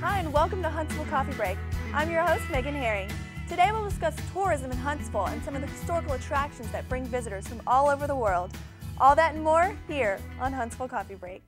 Hi, and welcome to Huntsville Coffee Break. I'm your host, Megan Herring. Today we'll discuss tourism in Huntsville and some of the historical attractions that bring visitors from all over the world. All that and more here on Huntsville Coffee Break.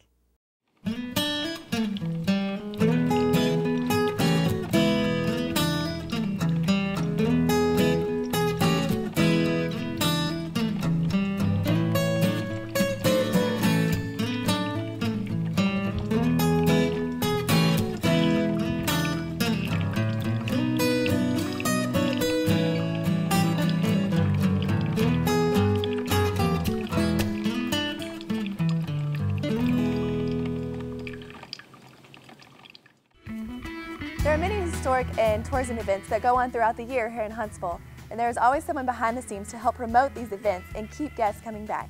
There are many historic and tourism events that go on throughout the year here in Huntsville, and there is always someone behind the scenes to help promote these events and keep guests coming back.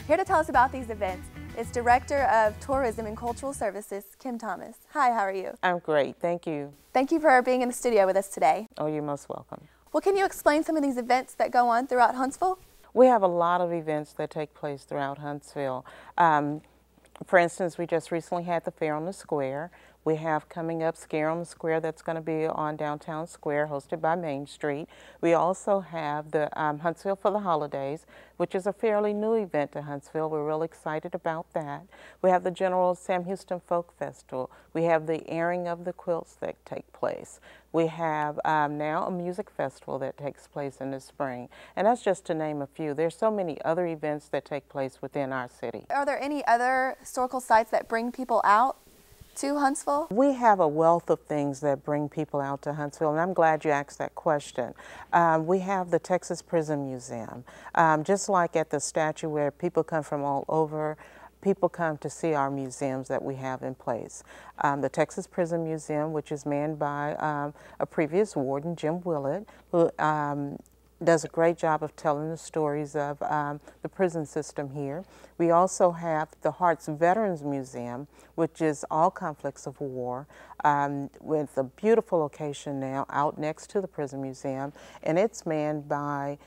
Here to tell us about these events is Director of Tourism and Cultural Services, Kim Thomas. Hi, how are you? I'm great, thank you. Thank you for being in the studio with us today. Oh, you're most welcome. Well, can you explain some of these events that go on throughout Huntsville? We have a lot of events that take place throughout Huntsville. For instance, we just recently had the Fair on the Square. We have coming up Scare on the Square that's going to be on Downtown Square, hosted by Main Street. We also have the Huntsville for the Holidays, which is a fairly new event to Huntsville. We're real excited about that. We have the General Sam Houston Folk Festival. We have the airing of the quilts that take place. We have now a music festival that takes place in the spring, and that's just to name a few. There's so many other events that take place within our city. Are there any other historical sites that bring people out to Huntsville? We have a wealth of things that bring people out to Huntsville, and I'm glad you asked that question. We have the Texas Prison Museum. Just like at the statue where people come from all over, people come to see our museums that we have in place. The Texas Prison Museum, which is manned by a previous warden, Jim Willett, who does a great job of telling the stories of the prison system here. We also have the Hearts Veterans Museum, which is all conflicts of war, with a beautiful location now out next to the prison museum, and it's manned by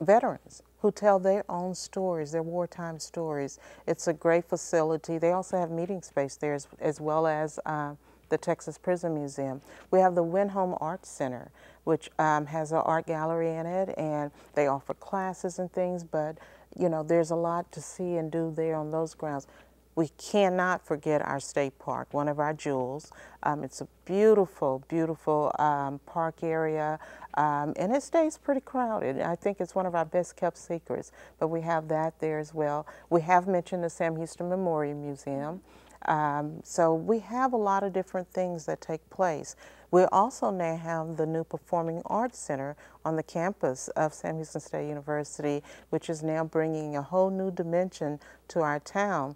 veterans who tell their own stories, their wartime stories. It's a great facility. They also have meeting space there as well as the Texas Prison Museum. We have the Home Arts Center, which has an art gallery in it, and they offer classes and things, but you know, there's a lot to see and do there on those grounds. We cannot forget our state park, one of our jewels. It's a beautiful, beautiful park area, and it stays pretty crowded. I think it's one of our best kept secrets, but we have that there as well. We have mentioned the Sam Houston Memorial Museum. So we have a lot of different things that take place. We also now have the new Performing Arts Center on the campus of Sam Houston State University, which is now bringing a whole new dimension to our town.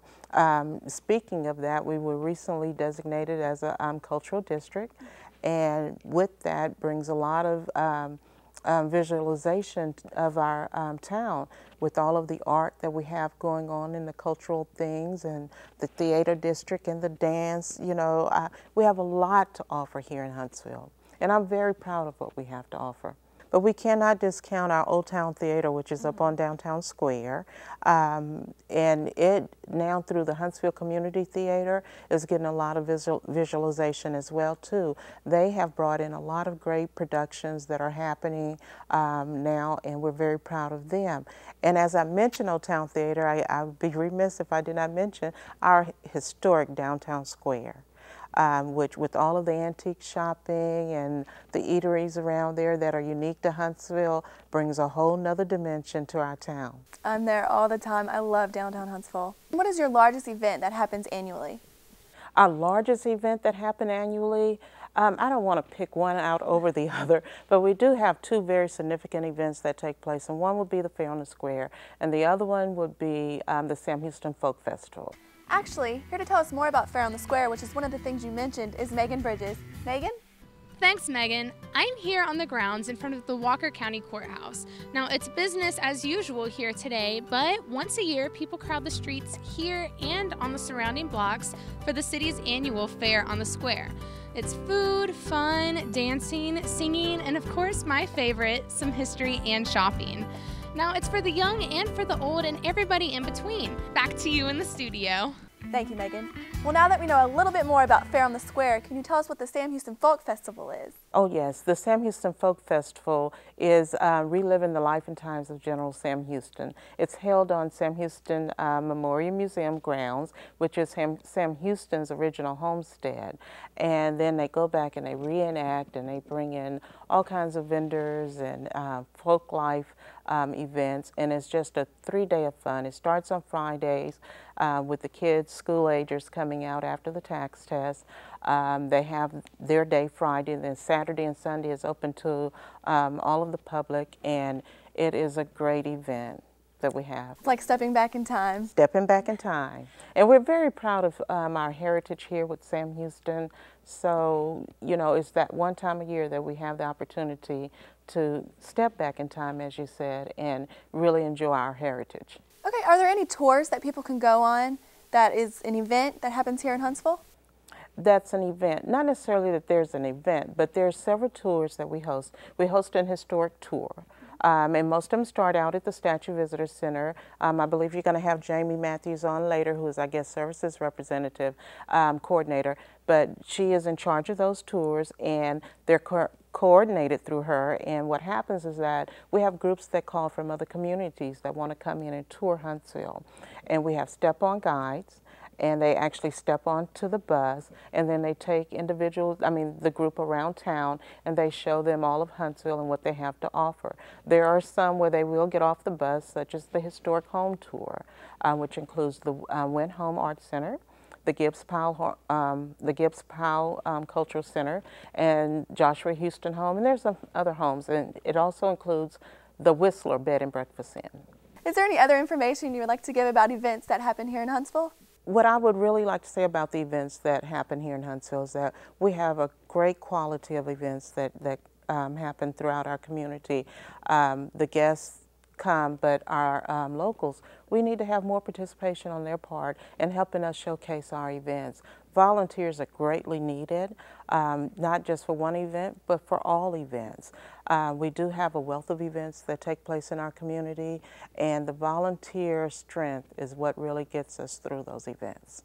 Speaking of that, we were recently designated as a cultural district, and with that brings a lot of visualization of our town with all of the art that we have going on in the cultural things and the theater district and the dance. You know, we have a lot to offer here in Huntsville, and I'm very proud of what we have to offer. But we cannot discount our Old Town Theater, which is up on Downtown Square, and it now through the Huntsville Community Theater is getting a lot of visualization as well too. They have brought in a lot of great productions that are happening now, and we're very proud of them. And as I mentioned Old Town Theater, I would be remiss if I did not mention our historic Downtown Square. Which with all of the antique shopping and the eateries around there that are unique to Huntsville brings a whole nother dimension to our town. I'm there all the time. I love downtown Huntsville. What is your largest event that happens annually? Our largest event that happens annually, I don't want to pick one out over the other, but we do have two very significant events that take place, and one would be the Fair on the Square, and the other one would be the Sam Houston Folk Festival. Actually, here to tell us more about Fair on the Square, which is one of the things you mentioned, is Megan Bridges. Megan? Thanks, Megan. I'm here on the grounds in front of the Walker County Courthouse. Now, it's business as usual here today, but once a year, people crowd the streets here and on the surrounding blocks for the city's annual Fair on the Square. It's food, fun, dancing, singing, and of course, my favorite, some history and shopping. Now, it's for the young and for the old and everybody in between. Back to you in the studio. Thank you, Megan. Well, now that we know a little bit more about Fair on the Square, can you tell us what the Sam Houston Folk Festival is? Oh yes, the Sam Houston Folk Festival is reliving the life and times of General Sam Houston. It's held on Sam Houston Memorial Museum grounds, which is Sam Houston's original homestead. And then they go back and they reenact and they bring in all kinds of vendors and folk life events, and it's just a 3-day of fun. It starts on Fridays with the kids, school agers coming out after the tax test. They have their day Friday, and then Saturday and Sunday is open to all of the public, and it is a great event that we have. It's like stepping back in time. Stepping back in time. And we're very proud of our heritage here with Sam Houston. So, you know, it's that one time a year that we have the opportunity to step back in time, as you said, and really enjoy our heritage. Okay, are there any tours that people can go on that is an event that happens here in Huntsville? That's an event. Not necessarily that there's an event, but there's several tours that we host. We host an historic tour. And most of them start out at the Statue Visitor Center. I believe you're going to have Jamie Matthews on later, who is, I guess, Services Representative Coordinator. But she is in charge of those tours, and they're coordinated through her. And what happens is that we have groups that call from other communities that want to come in and tour Huntsville. And we have step-on guides, and they actually step onto the bus, and then they take the group around town, and they show them all of Huntsville and what they have to offer. There are some where they will get off the bus, such as the Historic Home Tour, which includes the Went Home Art Center, the Gibbs Powell Cultural Center, and Joshua Houston Home, and there's some other homes, and it also includes the Whistler Bed and Breakfast Inn. Is there any other information you would like to give about events that happen here in Huntsville? What I would really like to say about the events that happen here in Huntsville is that we have a great quality of events that happen throughout our community. The guests come, but our locals, we need to have more participation on their part in helping us showcase our events. Volunteers are greatly needed, not just for one event, but for all events. We do have a wealth of events that take place in our community, and the volunteer strength is what really gets us through those events.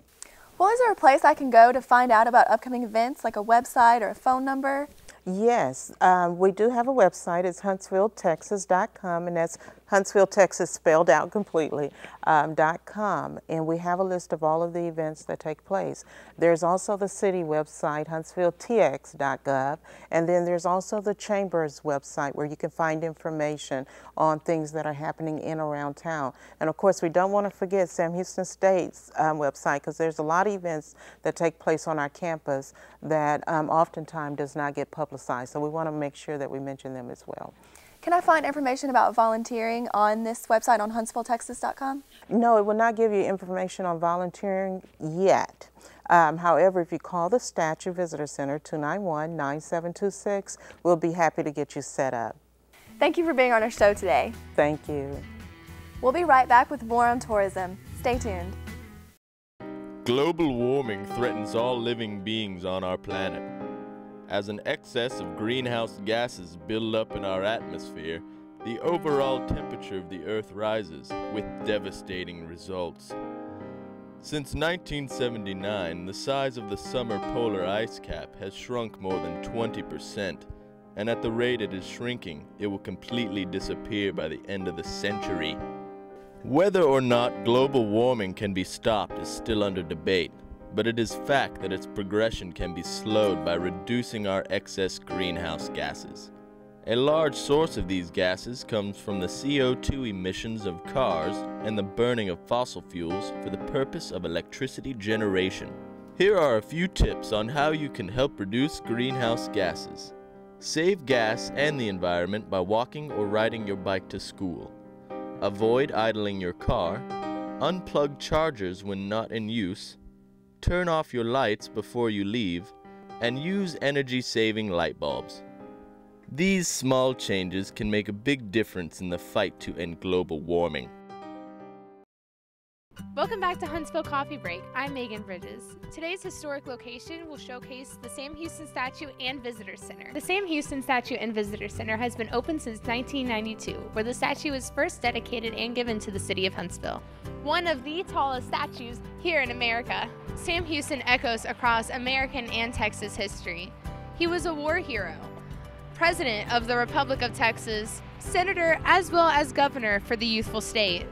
Well, is there a place I can go to find out about upcoming events, like a website or a phone number? Yes, we do have a website. It's HuntsvilleTexas.com, and that's Huntsville, Texas spelled out completely, .com. And we have a list of all of the events that take place. There's also the city website, HuntsvilleTX.gov, and then there's also the Chamber's website where you can find information on things that are happening in and around town. And of course, we don't want to forget Sam Houston State's website, because there's a lot of events that take place on our campus that oftentimes does not get publicized. So we want to make sure that we mention them as well. Can I find information about volunteering on this website on HuntsvilleTexas.com? No, it will not give you information on volunteering yet. However, if you call the Statue Visitor Center, 291-9726, we'll be happy to get you set up. Thank you for being on our show today. Thank you. We'll be right back with more on tourism. Stay tuned. Global warming threatens all living beings on our planet. As an excess of greenhouse gases build up in our atmosphere, the overall temperature of the Earth rises, with devastating results. Since 1979, the size of the summer polar ice cap has shrunk more than 20%, and at the rate it is shrinking, it will completely disappear by the end of the century. Whether or not global warming can be stopped is still under debate, but it is fact that its progression can be slowed by reducing our excess greenhouse gases. A large source of these gases comes from the CO2 emissions of cars and the burning of fossil fuels for the purpose of electricity generation. Here are a few tips on how you can help reduce greenhouse gases. Save gas and the environment by walking or riding your bike to school. Avoid idling your car. Unplug chargers when not in use. Turn off your lights before you leave, and use energy-saving light bulbs. These small changes can make a big difference in the fight to end global warming. Welcome back to Huntsville Coffee Break. I'm Megan Bridges. Today's historic location will showcase the Sam Houston Statue and Visitor Center. The Sam Houston Statue and Visitor Center has been open since 1992, where the statue was first dedicated and given to the city of Huntsville. One of the tallest statues here in America. Sam Houston echoes across American and Texas history. He was a war hero, President of the Republic of Texas, Senator as well as Governor for the youthful state.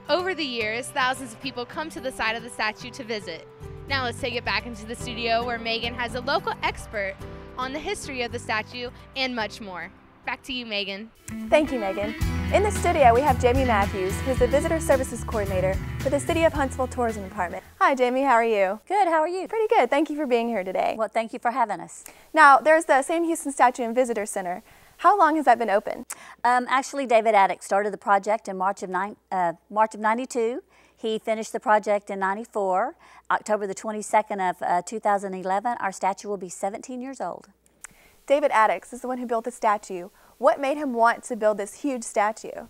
Over the years, thousands of people come to the side of the statue to visit. Now let's take it back into the studio where Megan has a local expert on the history of the statue and much more. Back to you, Megan. Thank you, Megan. In the studio, we have Jamie Matthews, who's the Visitor Services Coordinator for the City of Huntsville Tourism Department. Hi, Jamie. How are you? Good. How are you? Pretty good. Thank you for being here today. Well, thank you for having us. Now, there's the Sam Houston Statue and Visitor Center. How long has that been open? Actually, David Addick started the project in March of '92. He finished the project in '94. October the 22nd of 2011, our statue will be 17 years old. David Addick is the one who built the statue. What made him want to build this huge statue?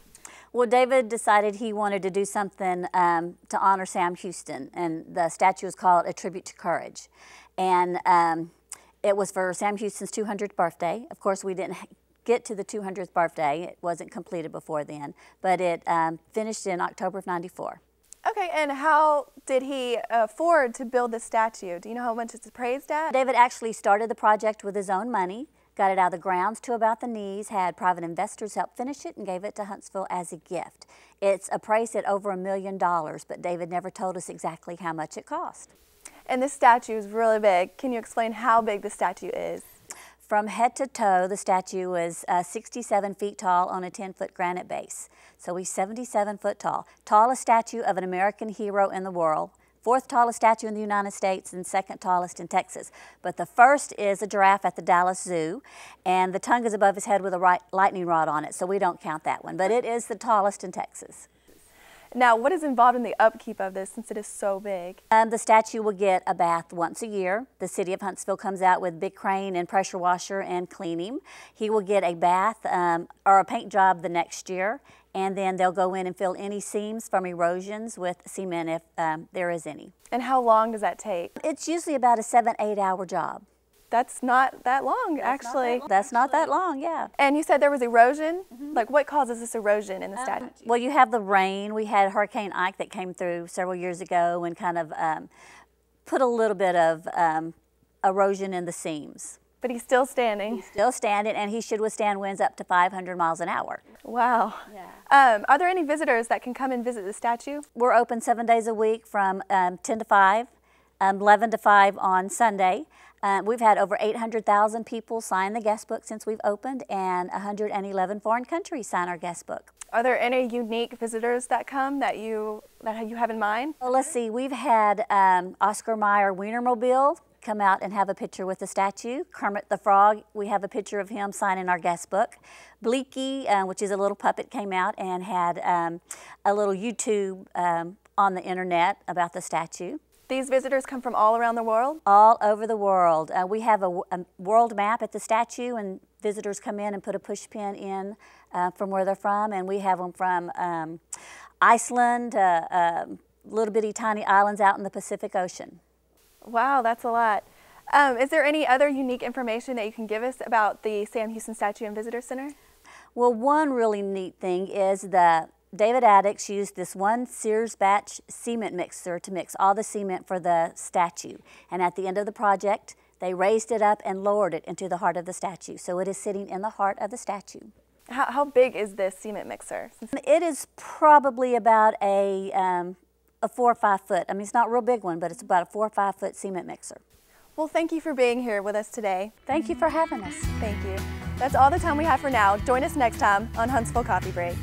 Well, David decided he wanted to do something to honor Sam Houston, and the statue is called A Tribute to Courage. And it was for Sam Houston's 200th birthday. Of course, we didn't get to the 200th birthday. It wasn't completed before then, but it finished in October of '94. Okay, and how did he afford to build this statue? Do you know how much it's appraised at? David actually started the project with his own money, got it out of the grounds to about the knees, had private investors help finish it, and gave it to Huntsville as a gift. It's appraised at over $1 million, but David never told us exactly how much it cost. And this statue is really big. Can you explain how big the statue is? From head to toe, the statue was 67 feet tall on a 10-foot granite base. So he's 77 foot tall. Tallest statue of an American hero in the world. Fourth tallest statue in the United States and second tallest in Texas. But the first is a giraffe at the Dallas Zoo, and the tongue is above his head with a lightning rod on it, so we don't count that one. But it is the tallest in Texas. Now, what is involved in the upkeep of this since it is so big? The statue will get a bath once a year. The city of Huntsville comes out with big crane and pressure washer and clean him. He will get a bath or a paint job the next year, and then they'll go in and fill any seams from erosions with cement if there is any. And how long does that take? It's usually about a 7-8 hour job. That's not that long, actually. That's not that long, yeah. And you said there was erosion? Like, what causes this erosion in the statue? Well, you have the rain. We had Hurricane Ike that came through several years ago and kind of put a little bit of erosion in the seams. But he's still standing. He's still standing, and he should withstand winds up to 500 miles an hour. Wow. Yeah. Are there any visitors that can come and visit the statue? We're open 7 days a week from 10 to 5, 11 to 5 on Sunday. We've had over 800,000 people sign the guest book since we've opened, and 111 foreign countries sign our guest book. Are there any unique visitors that come that you have in mind? Well, let's see. We've had Oscar Mayer Wienermobile come out and have a picture with the statue. Kermit the Frog, we have a picture of him signing our guest book. Bleaky, which is a little puppet, came out and had a little YouTube on the internet about the statue. These visitors come from all around the world? All over the world. We have a world map at the statue, and visitors come in and put a push pin in from where they're from, and we have them from Iceland, little bitty tiny islands out in the Pacific Ocean. Wow, that's a lot. Is there any other unique information that you can give us about the Sam Houston Statue and Visitor Center? Well, one really neat thing is that David Addick used this one Sears batch cement mixer to mix all the cement for the statue. And at the end of the project, they raised it up and lowered it into the heart of the statue. So it is sitting in the heart of the statue. How big is this cement mixer? It is probably about a 4 or 5 foot. I mean, it's not a real big one, but it's about a 4 or 5 foot cement mixer. Well, thank you for being here with us today. Thank you for having us. Thank you. That's all the time we have for now. Join us next time on Huntsville Coffee Break.